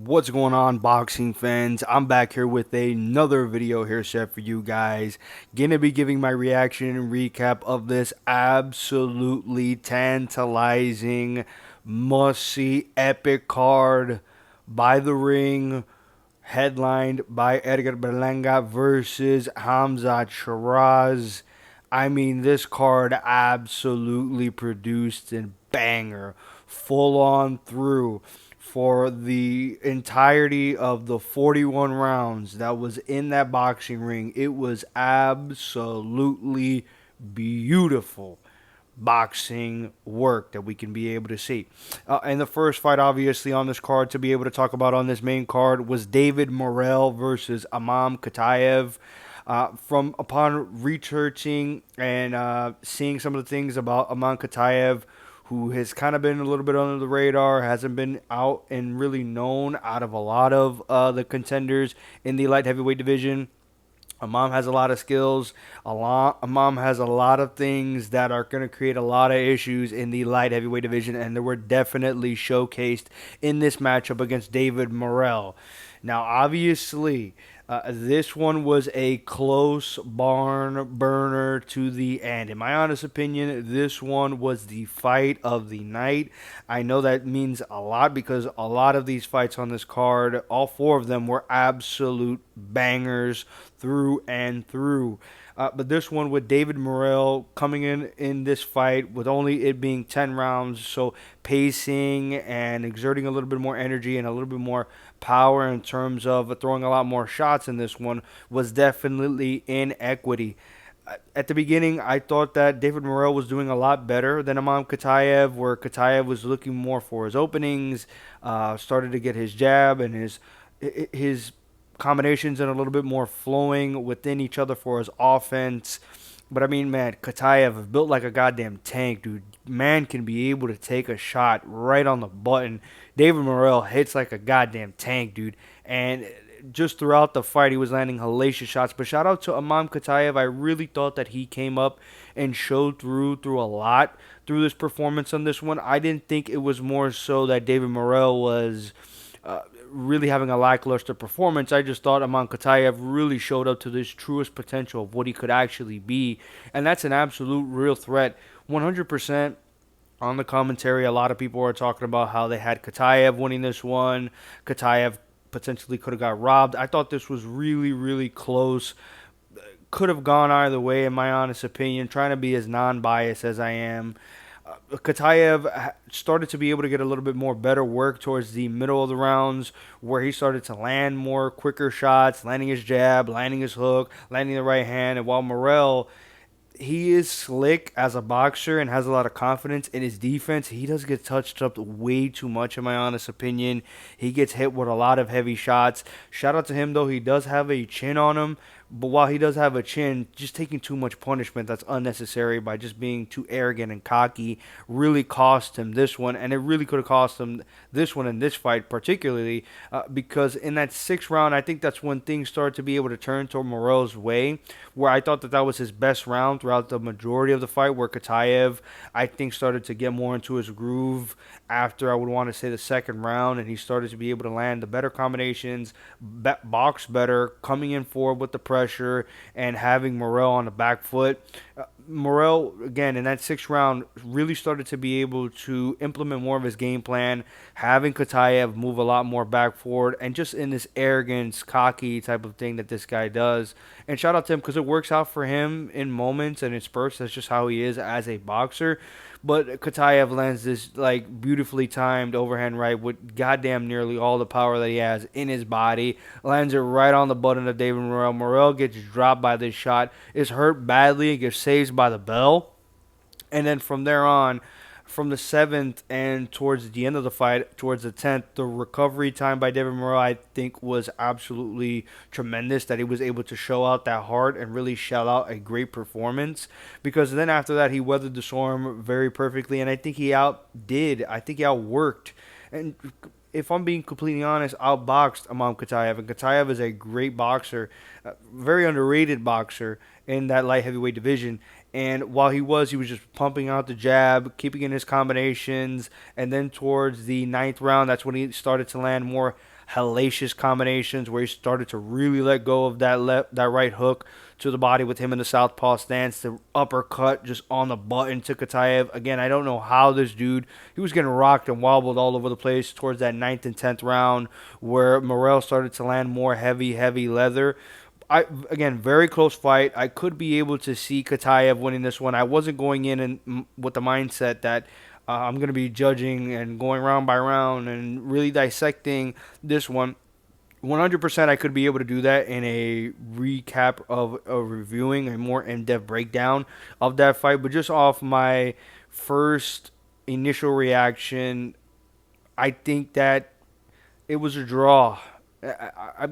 What's going on, boxing fans? I'm back here with another video here set for you guys. Gonna be giving my reaction and recap of this absolutely tantalizing, must-see, epic card by the ring, headlined by Edgar Berlanga versus Hamzah Sheeraz. I mean, this card absolutely produced a banger, full on through for the entirety of the 41 rounds that was in that boxing ring. It was absolutely beautiful boxing work that we can be able to see. And the first fight, obviously, on this card to be able to talk about on this main card was David Morrell versus Imam Katayev. From upon researching and seeing some of the things about Imam Katayev, who has kind of been a little bit under the radar, hasn't been out and really known out of a lot of the contenders in the light heavyweight division. Imam has a lot of skills. Imam has a lot of things that are going to create a lot of issues in the light heavyweight division, and they were definitely showcased in this matchup against David Morrell. Now, obviously, this one was a close barn burner to the end. In my honest opinion, this one was the fight of the night. I know that means a lot because a lot of these fights on this card, all four of them were absolute bangers through and through. But this one with David Morrell coming in this fight with only it being 10 rounds, so pacing and exerting a little bit more energy and a little bit more power in terms of throwing a lot more shots in this one was definitely in equity. At the beginning, I thought that David Morrell was doing a lot better than Imam Katayev, where Katayev was looking more for his openings, started to get his jab and his combinations and a little bit more flowing within each other for his offense. But I mean, man, Katayev built like a goddamn tank, dude. Man can be able to take a shot right on the button. David Morrell hits like a goddamn tank, dude. And just throughout the fight, he was landing hellacious shots. But shout out to Imam Katayev. I really thought that he came up and showed through a lot through this performance on this one. I didn't think it was more so that David Morrell was really having a lackluster performance. I just thought Imam Katayev really showed up to this truest potential of what he could actually be, and that's an absolute real threat. 100% on the commentary, a lot of people are talking about how they had Katayev winning this one. Katayev potentially could have got robbed. I thought this was really, really close. Could have gone either way, in my honest opinion. Trying to be as non-biased as I am. Katayev started to be able to get a little bit more better work towards the middle of the rounds, where he started to land more quicker shots, landing his jab, landing his hook, landing the right hand. And while Morrell, he is slick as a boxer and has a lot of confidence in his defense, he does get touched up way too much, in my honest opinion. He gets hit with a lot of heavy shots. Shout out to him, though. He does have a chin on him. But while he does have a chin, just taking too much punishment that's unnecessary by just being too arrogant and cocky really cost him this one. And it really could have cost him this one in this fight, particularly because in that sixth round, I think that's when things started to be able to turn toward Morrell's way, where I thought that that was his best round throughout the majority of the fight, where Katayev, I think, started to get more into his groove after, I would want to say, the second round, and he started to be able to land the better combinations, box better, coming in forward with the pressure, and having Morrell on the back foot. Morrell, again, in that sixth round, really started to be able to implement more of his game plan, having Katayev move a lot more back forward, and just in this arrogance, cocky type of thing that this guy does. And shout out to him because it works out for him in moments and in spurts. That's just how he is as a boxer. But Katayev lands this like beautifully timed overhand right with goddamn nearly all the power that he has in his body. Lands it right on the button of David Morrell. Morrell gets dropped by this shot, is hurt badly, and gets saved by the bell. And then from there on, from the seventh and towards the end of the fight, towards the 10th, the recovery time by David Morrell, I think, was absolutely tremendous. That he was able to show out that heart and really shell out a great performance. Because then after that, he weathered the storm very perfectly, and I think he outdid. I think he outworked. And if I'm being completely honest, outboxed Imam Katayev. And Katayev is a great boxer, very underrated boxer in that light heavyweight division. And while he was just pumping out the jab, keeping in his combinations. And then towards the ninth round, that's when he started to land more hellacious combinations where he started to really let go of that right hook to the body with him in the southpaw stance. The uppercut just on the button to Katayev. Again, I don't know how this dude, he was getting rocked and wobbled all over the place towards that ninth and 10th round where Morrell started to land more heavy leather. Again, very close fight. I could be able to see Katayev winning this one. I wasn't going in and with the mindset that I'm going to be judging and going round by round and really dissecting this one. 100% I could be able to do that in a recap of reviewing a more in-depth breakdown of that fight, but just off my first initial reaction, I think that it was a draw.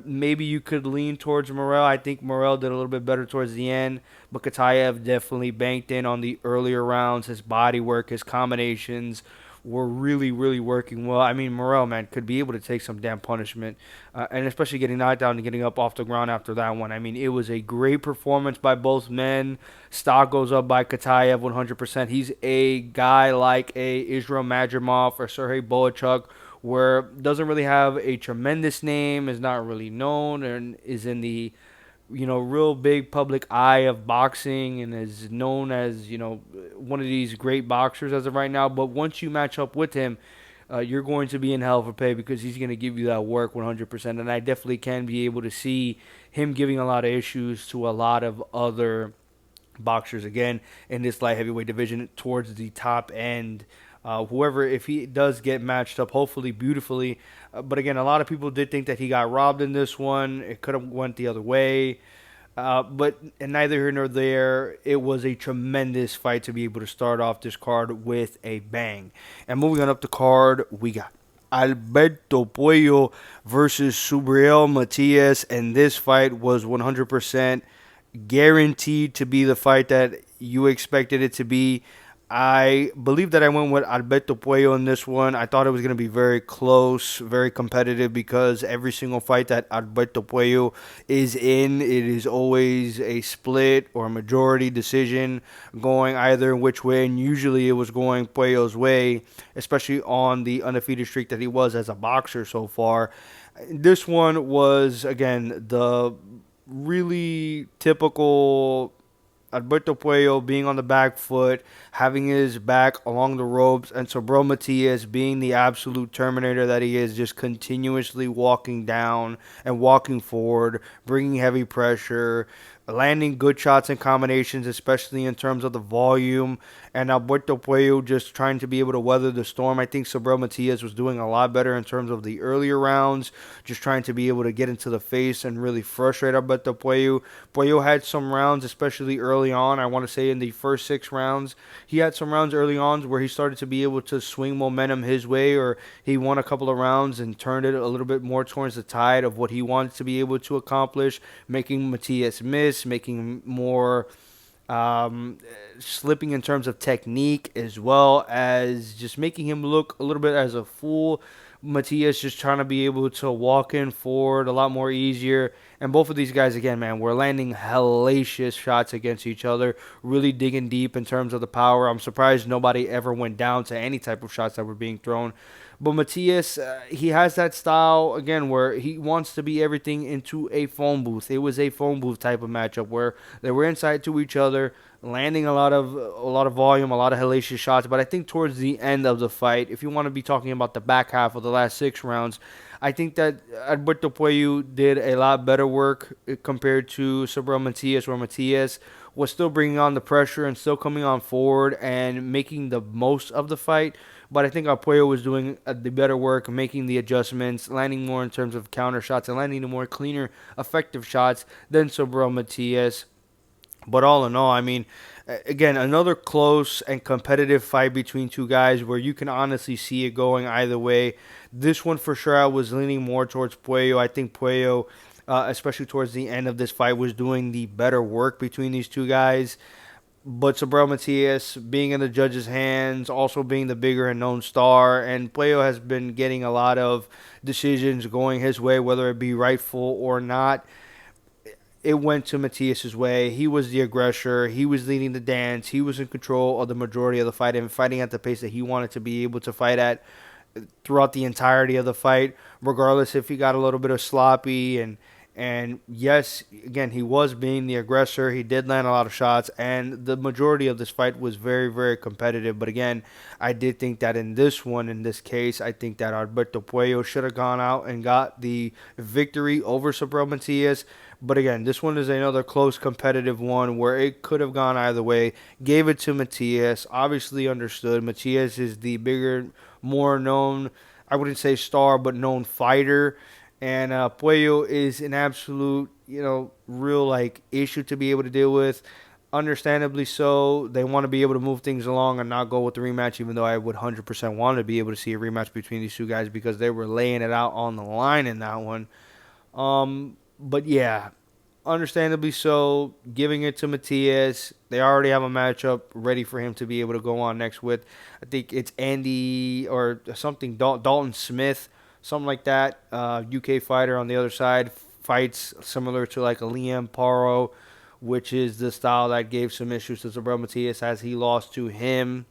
Maybe you could lean towards Morrell. I think Morrell did a little bit better towards the end, but Katayev definitely banked in on the earlier rounds. His body work, his combinations were really working well. I mean, Morrell, man, could be able to take some damn punishment, and especially getting knocked down and getting up off the ground after that one. I mean, it was a great performance by both men. Stock goes up by Katayev 100%. He's a guy like a Israel Madrimov or Sergey Boachuk, where doesn't really have a tremendous name, is not really known, and is in the real big public eye of boxing and is known as one of these great boxers as of right now. But once you match up with him, you're going to be in hell for pay because he's going to give you that work 100%. And I definitely can be able to see him giving a lot of issues to a lot of other boxers again in this light heavyweight division towards the top end. Whoever, if he does get matched up, hopefully beautifully. But again, a lot of people did think that he got robbed in this one. It could have went the other way. But neither here nor there. It was a tremendous fight to be able to start off this card with a bang. And moving on up the card, we got Alberto Puello versus Subriel Matias. And this fight was 100% guaranteed to be the fight that you expected it to be. I believe that I went with Alberto Puello in this one. I thought it was going to be very close, very competitive because every single fight that Alberto Puello is in, it is always a split or a majority decision going either which way, and usually it was going Puello's way, especially on the undefeated streak that he was as a boxer so far. This one was, again, the really typical Alberto Puello being on the back foot, having his back along the ropes, and Subriel Matias being the absolute Terminator that he is, just continuously walking down and walking forward, bringing heavy pressure, landing good shots and combinations, especially in terms of the volume, and Alberto Puello just trying to be able to weather the storm. I think Subriel Matias was doing a lot better in terms of the earlier rounds, just trying to be able to get into the face and really frustrate Alberto Puello. Puello had some rounds, especially early on, I want to say in the first 6 rounds, he had some rounds early on where he started to be able to swing momentum his way, or he won a couple of rounds and turned it a little bit more towards the tide of what he wanted to be able to accomplish, making Matias miss, making him more slipping in terms of technique, as well as just making him look a little bit as a fool. Matias just trying to be able to walk in forward a lot more easier. And both of these guys, again, man, were landing hellacious shots against each other, really digging deep in terms of the power. I'm surprised nobody ever went down to any type of shots that were being thrown. But Matias, he has that style, again, where he wants to be everything into a phone booth. It was a phone booth type of matchup where they were inside to each other, landing a lot of volume, a lot of hellacious shots. But I think towards the end of the fight, if you want to be talking about the back half of the last 6 rounds, I think that Alberto Puello did a lot better work compared to Subriel Matias, where Matias was still bringing on the pressure and still coming on forward and making the most of the fight. But I think Puello was doing the better work, making the adjustments, landing more in terms of counter shots, and landing the more cleaner, effective shots than Subriel Matias. But all in all, I mean, again, another close and competitive fight between two guys where you can honestly see it going either way. This one for sure, I was leaning more towards Puello. I think Puello, especially towards the end of this fight, was doing the better work between these two guys. But Subriel Matias being in the judges' hands, also being the bigger and known star, and Puello has been getting a lot of decisions going his way, whether it be rightful or not. It went to Matias's way. He was the aggressor. He was leading the dance. He was in control of the majority of the fight and fighting at the pace that he wanted to be able to fight at. throughout the entirety of the fight, regardless if he got a little bit of sloppy. And yes, again, he was being the aggressor. He did land a lot of shots, and the majority of this fight was very, very competitive. But again, I did think that in this one, in this case, I think that Alberto Puello should have gone out and got the victory over Subriel Matias. But again, this one is another close competitive one where it could have gone either way. Gave it to Matias. Obviously understood. Matias is the bigger, more known, I wouldn't say star, but known fighter. And Puello is an absolute, real like issue to be able to deal with. Understandably so. They want to be able to move things along and not go with the rematch, even though I would 100% want to be able to see a rematch between these two guys because they were laying it out on the line in that one. But yeah, understandably so, giving it to Matias. They already have a matchup ready for him to be able to go on next with. I think it's Andy or something, Dalton Smith, something like that. UK fighter on the other side fights similar to like a Liam Paro, which is the style that gave some issues to Subriel Matias as he lost to him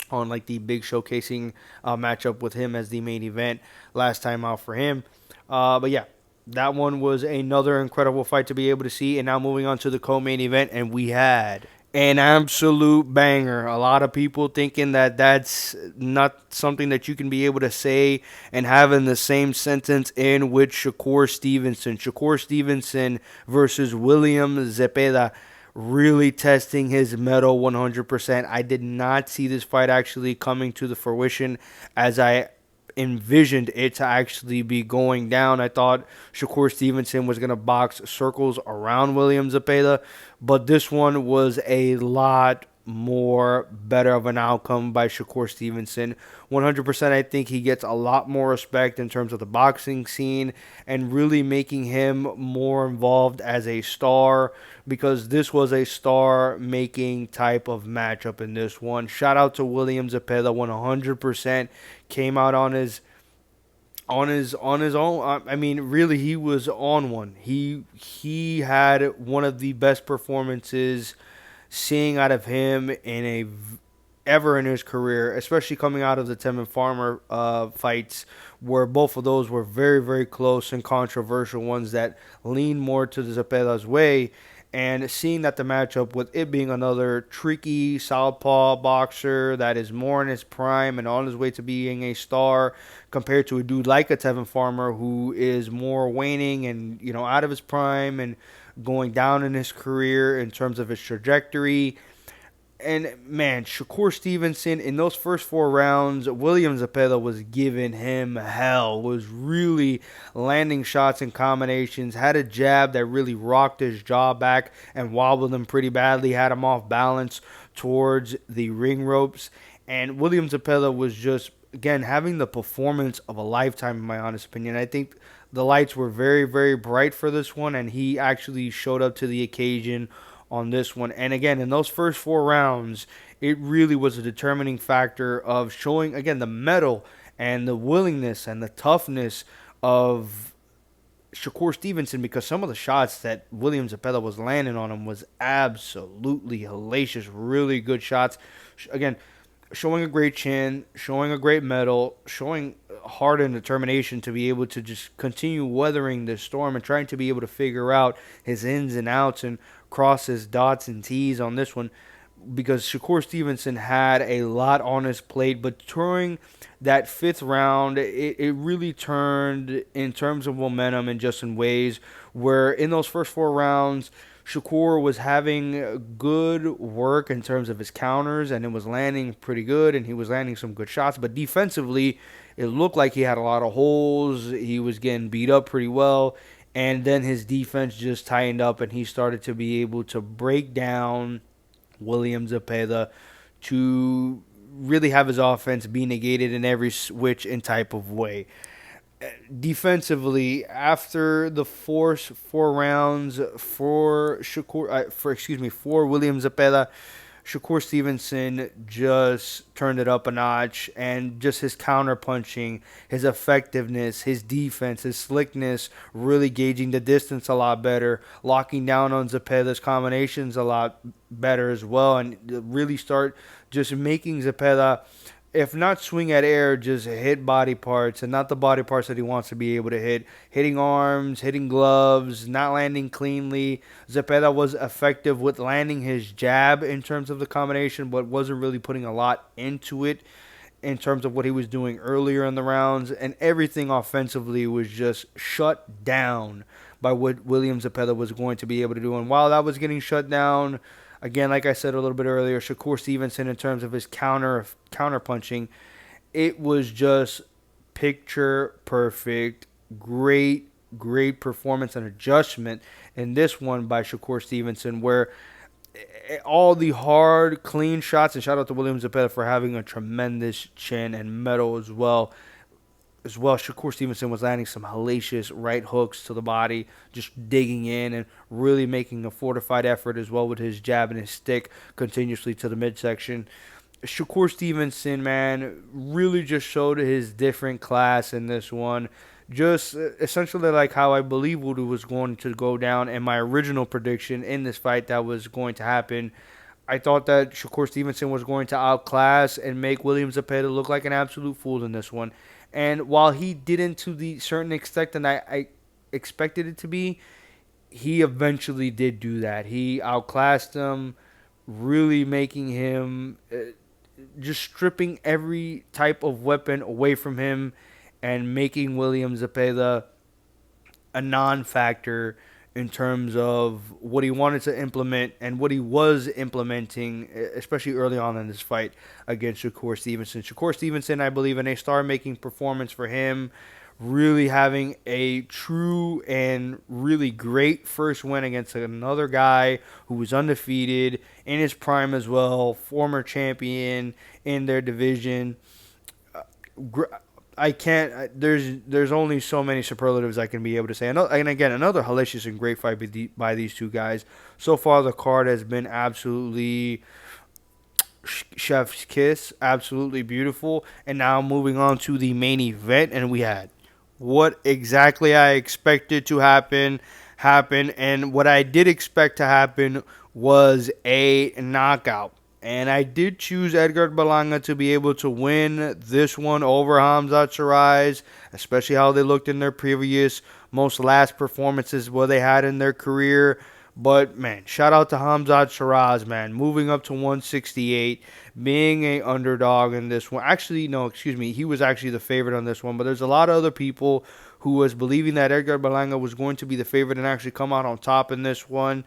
on like the big showcasing matchup with him as the main event last time out for him. But yeah, that one was another incredible fight to be able to see. And now moving on to the co-main event, and we had an absolute banger. A lot of people thinking that that's not something that you can be able to say and have in the same sentence in with Shakur Stevenson. Shakur Stevenson versus William Zepeda, really testing his mettle 100%. I did not see this fight actually coming to the fruition as I envisioned it to actually be going down. I thought Shakur Stevenson was going to box circles around William Zepeda, but this one was a lot more better of an outcome by Shakur Stevenson. 100%, I think he gets a lot more respect in terms of the boxing scene and really making him more involved as a star because this was a star making type of matchup in this one. Shout out to William Zepeda, 100% came out on his own. I mean, really, he was on one. He had one of the best performances seeing out of him ever in his career, especially coming out of the Tevin Farmer fights, where both of those were very, very close and controversial ones that lean more to the Zepeda's way. And seeing that the matchup, with it being another tricky southpaw boxer that is more in his prime and on his way to being a star, compared to a dude like a Tevin Farmer who is more waning and out of his prime and going down in his career in terms of his trajectory. And man, Shakur Stevenson in those first 4 rounds, William Zepeda was giving him hell. Was really landing shots and combinations. Had a jab that really rocked his jaw back and wobbled him pretty badly. Had him off balance towards the ring ropes. And William Zepeda was just, again, having the performance of a lifetime, in my honest opinion. I think the lights were very, very bright for this one, and he actually showed up to the occasion on this one. And again, in those first 4 rounds, it really was a determining factor of showing, again, the mettle and the willingness and the toughness of Shakur Stevenson, because some of the shots that William Zepeda was landing on him was absolutely hellacious, really good shots. Again, showing a great chin, showing a great mettle, showing heart and determination to be able to just continue weathering this storm and trying to be able to figure out his ins and outs and cross his dots and T's on this one, because Shakur Stevenson had a lot on his plate. But during that 5th round, it really turned in terms of momentum and just in ways where in those first 4 rounds, Shakur was having good work in terms of his counters, and it was landing pretty good, and he was landing some good shots. But defensively, it looked like he had a lot of holes. He was getting beat up pretty well. And then his defense just tightened up, and he started to be able to break down William Zepeda to really have his offense be negated in every switch and type of way. Defensively, after the first 4 rounds for William Zepeda, Shakur Stevenson just turned it up a notch, and just his counter punching, his effectiveness, his defense, his slickness, really gauging the distance a lot better, locking down on Zepeda's combinations a lot better as well, and really start just making Zepeda if not swing at air, just hit body parts, and not the body parts that he wants to be able to hit. Hitting arms, hitting gloves, not landing cleanly. Zepeda was effective with landing his jab in terms of the combination, but wasn't really putting a lot into it in terms of what he was doing earlier in the rounds, and everything offensively was just shut down by what William Zepeda was going to be able to do. And while that was getting shut down, again, like I said a little bit earlier, Shakur Stevenson, in terms of his counter punching, it was just picture perfect, great performance and adjustment in this one by Shakur Stevenson, where all the hard, clean shots, and shout out to William Zepeda for having a tremendous chin and metal as well. Shakur Stevenson was landing some hellacious right hooks to the body, just digging in and really making a fortified effort as well with his jab and his stick continuously to the midsection. Shakur Stevenson, man, really just showed his different class in this one. Just essentially like how I believe Voodoo was going to go down in my original prediction in this fight that was going to happen. I thought that Shakur Stevenson was going to outclass and make William Zepeda look like an absolute fool in this one. And while he didn't to the certain extent that I expected it to be, he eventually did do that. He outclassed him, really making him just stripping every type of weapon away from him and making William Zepeda a non-factor in terms of what he wanted to implement and what he was implementing, especially early on in this fight against Shakur Stevenson. Shakur Stevenson, I believe, in a star-making performance for him, really having a true and really great first win against another guy who was undefeated in his prime as well, former champion in their division. I can't. There's only so many superlatives I can be able to say. And again, another hellacious and great fight by these two guys. So far, the card has been absolutely chef's kiss, absolutely beautiful. And now moving on to the main event, and we had what exactly I expected to happen, and what I did expect to happen was a knockout. And I did choose Edgar Berlanga to be able to win this one over Hamzah Sheeraz, especially how they looked in their previous, most last performances what they had in their career. But, man, shout out to Hamzah Sheeraz, man, moving up to 168, being a underdog in this one. Actually, no, excuse me, he was actually the favorite on this one. But there's a lot of other people who was believing that Edgar Berlanga was going to be the favorite and actually come out on top in this one.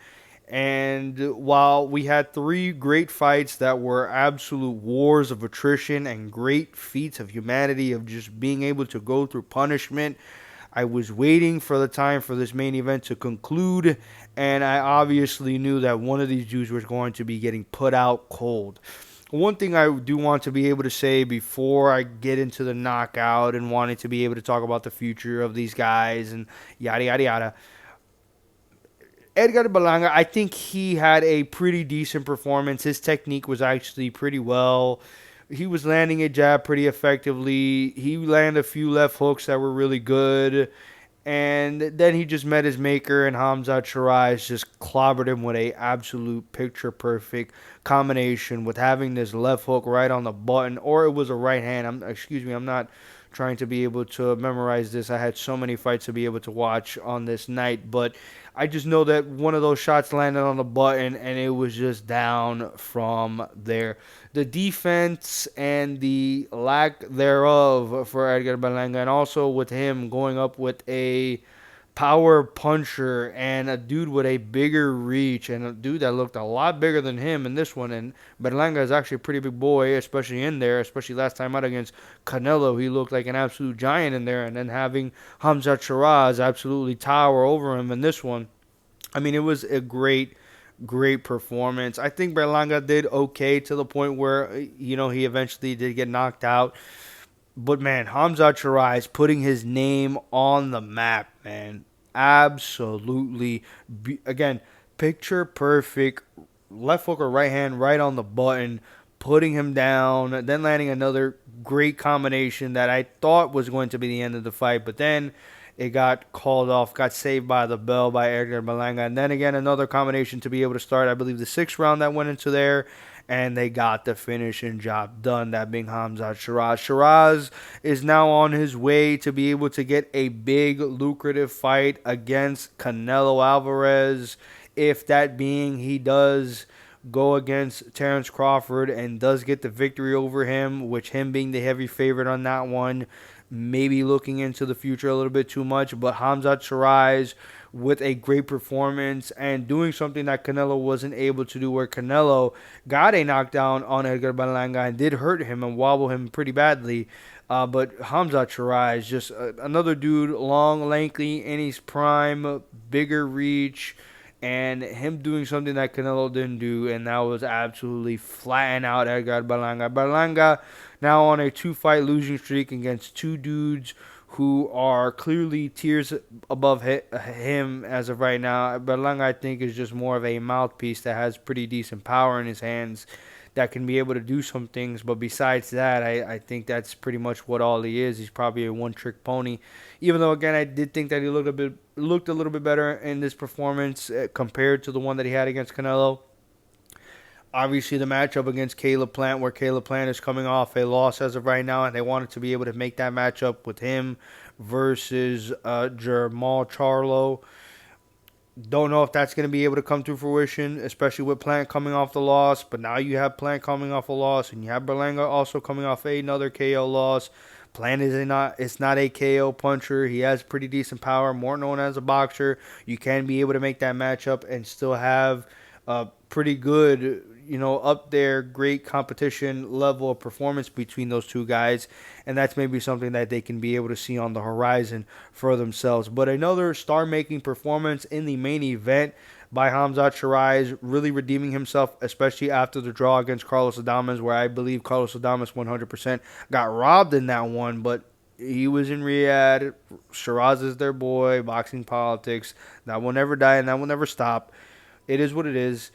And while we had three great fights that were absolute wars of attrition and great feats of humanity of just being able to go through punishment, I was waiting for the time for this main event to conclude, and I obviously knew that one of these dudes was going to be getting put out cold. One thing I do want to be able to say before I get into the knockout and wanting to be able to talk about the future of these guys and yada yada yada. Edgar Berlanga, I think he had a pretty decent performance. His technique was actually pretty well. He was landing a jab pretty effectively. He landed a few left hooks that were really good. And then he just met his maker, and Hamzah Sheeraz just clobbered him with a absolute picture-perfect combination with having this left hook right on the button, or it was a right hand. I'm not trying to be able to memorize this. I had so many fights to be able to watch on this night, but I just know that one of those shots landed on the button, and it was just down from there. The defense and the lack thereof for Edgar Berlanga, and also with him going up with a power puncher and a dude with a bigger reach and a dude that looked a lot bigger than him in this one. And Berlanga is actually a pretty big boy, especially in there, especially last time out against Canelo. He looked like an absolute giant in there. And then having Hamzah Sheeraz absolutely tower over him in this one. I mean, it was a great performance. I think Berlanga did okay to the point where, he eventually did get knocked out. But, man, Hamzah Sheeraz putting his name on the map, man. Absolutely. Again, picture perfect. Left hook or right hand right on the button. Putting him down. Then landing another great combination that I thought was going to be the end of the fight. But then it got called off. Got saved by the bell by Edgar Berlanga. And then again, another combination to be able to start, I believe, the sixth round that went into there. and they got the finishing job done, that being Hamzah Sheeraz. Sheeraz is now on his way to be able to get a big, lucrative fight against Canelo Alvarez, if that being he does go against Terrence Crawford and does get the victory over him, which him being the heavy favorite on that one, maybe looking into the future a little bit too much. But Hamzah Sheeraz with a great performance and doing something that Canelo wasn't able to do, where Canelo got a knockdown on Edgar Berlanga and did hurt him and wobble him pretty badly. But Hamzah Sheeraz, just another dude, long, lanky, in his prime, bigger reach, and him doing something that Canelo didn't do, and that was absolutely flattening out Edgar Berlanga. Berlanga now on a two-fight losing streak against two dudes who are clearly tiers above him as of right now. Berlanga, I think, is just more of a mouthpiece that has pretty decent power in his hands that can be able to do some things. But besides that, I think that's pretty much what all he is. He's probably a one-trick pony. Even though, again, I did think that he looked a little bit better in this performance compared to the one that he had against Canelo. Obviously, the matchup against Caleb Plant, where Caleb Plant is coming off a loss as of right now, and they wanted to be able to make that matchup with him versus Jermall Charlo. Don't know if that's going to be able to come to fruition, especially with Plant coming off the loss. But now you have Plant coming off a loss, and you have Berlanga also coming off another KO loss. Plant it's not a KO puncher. He has pretty decent power, more known as a boxer. You can be able to make that matchup and still have pretty good, up there, great competition level of performance between those two guys. And that's maybe something that they can be able to see on the horizon for themselves. But another star-making performance in the main event by Hamzah Sheeraz, really redeeming himself, especially after the draw against Carlos Adames, where I believe Carlos Adames 100% got robbed in that one. But he was in Riyadh. Sheeraz is their boy. Boxing politics. That will never die and that will never stop. It is what it is.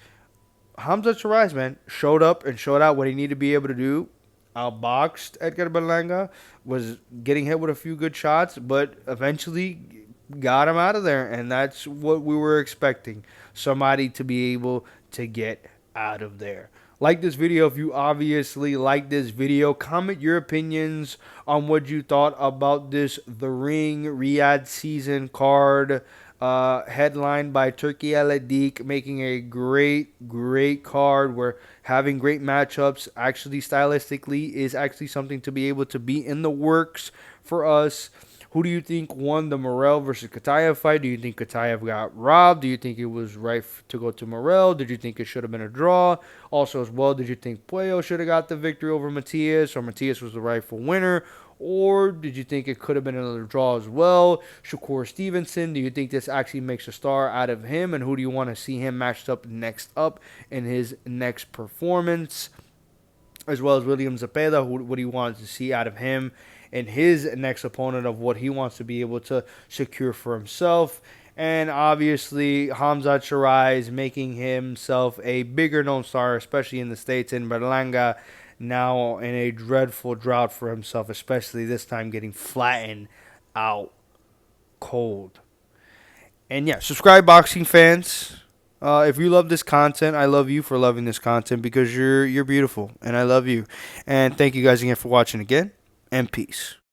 Hamzah Sheeraz, man, showed up and showed out what he needed to be able to do. Outboxed Edgar Berlanga, was getting hit with a few good shots, but eventually got him out of there, and that's what we were expecting. Somebody to be able to get out of there. Like this video if you obviously like this video. Comment your opinions on what you thought about this The Ring Riyadh season card. Headlined by Turki Al-Adik, making a great card. We're having great matchups. Actually, stylistically, is actually something to be able to be in the works for us. Who do you think won the Morrell versus Katayev fight? Do you think Katayev got robbed? Do you think it was right to go to Morrell? Did you think it should have been a draw? Also, as well, did you think Puello should have got the victory over Matias, or Matias was the rightful winner? Or did you think it could have been another draw as well? Shakur Stevenson, do you think this actually makes a star out of him? And who do you want to see him matched up next up in his next performance? As well as William Zepeda, what do you want to see out of him and his next opponent, of what he wants to be able to secure for himself? And obviously, Hamzah Sheeraz making himself a bigger known star, especially in the States, in Berlanga, now in a dreadful drought for himself, especially this time getting flattened out cold. And yeah, subscribe, boxing fans. If you love this content, I love you for loving this content, because you're beautiful, and I love you. And thank you guys again for watching again, and peace.